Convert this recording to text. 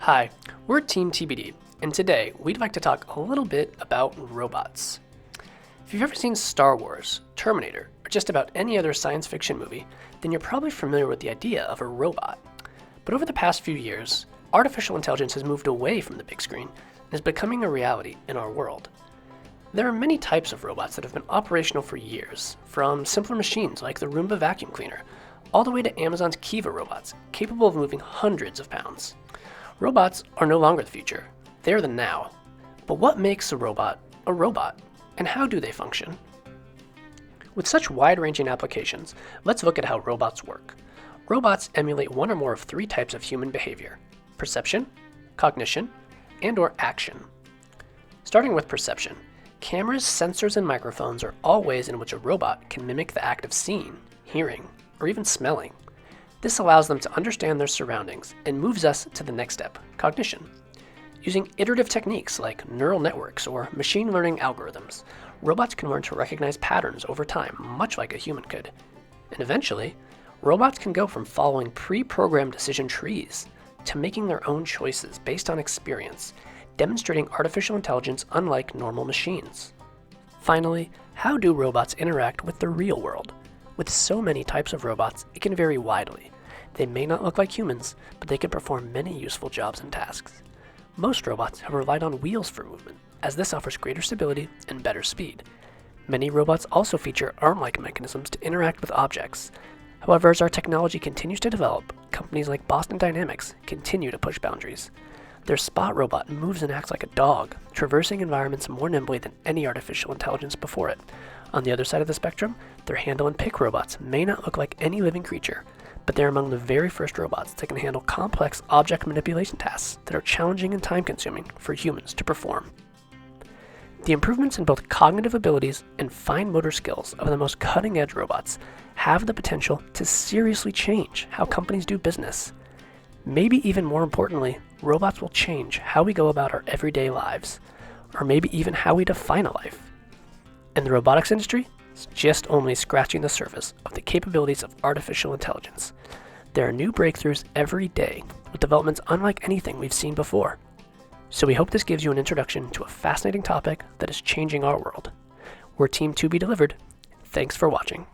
Hi, we're Team TBD, and today we'd like to talk a little bit about robots. If you've ever seen Star Wars, Terminator, or just about any other science fiction movie, then you're probably familiar with the idea of a robot. But over the past few years, artificial intelligence has moved away from the big screen and is becoming a reality in our world. There are many types of robots that have been operational for years, from simpler machines like the Roomba vacuum cleaner, all the way to Amazon's Kiva robots, capable of moving hundreds of pounds. Robots are no longer the future, they're the now. But what makes a robot, and how do they function? With such wide-ranging applications, let's look at how robots work. Robots emulate one or more of three types of human behavior: perception, cognition, and/or action. Starting with perception, cameras, sensors, and microphones are all ways in which a robot can mimic the act of seeing, hearing, or even smelling. This allows them to understand their surroundings and moves us to the next step, cognition. Using iterative techniques like neural networks or machine learning algorithms, robots can learn to recognize patterns over time, much like a human could. And eventually, robots can go from following pre-programmed decision trees to making their own choices based on experience, demonstrating artificial intelligence unlike normal machines. Finally, how do robots interact with the real world? With so many types of robots, it can vary widely. They may not look like humans, but they can perform many useful jobs and tasks. Most robots have relied on wheels for movement, as this offers greater stability and better speed. Many robots also feature arm-like mechanisms to interact with objects. However, as our technology continues to develop, companies like Boston Dynamics continue to push boundaries. Their Spot robot moves and acts like a dog, traversing environments more nimbly than any artificial intelligence before it. On the other side of the spectrum, their handle and pick robots may not look like any living creature, but they're among the very first robots that can handle complex object manipulation tasks that are challenging and time-consuming for humans to perform. The improvements in both cognitive abilities and fine motor skills of the most cutting-edge robots have the potential to seriously change how companies do business. Maybe even more importantly, robots will change how we go about our everyday lives, or maybe even how we define a life. And the robotics industry is just only scratching the surface of the capabilities of artificial intelligence. There are new breakthroughs every day, with developments unlike anything we've seen before. So we hope this gives you an introduction to a fascinating topic that is changing our world. We're Team To Be Delivered. Thanks for watching.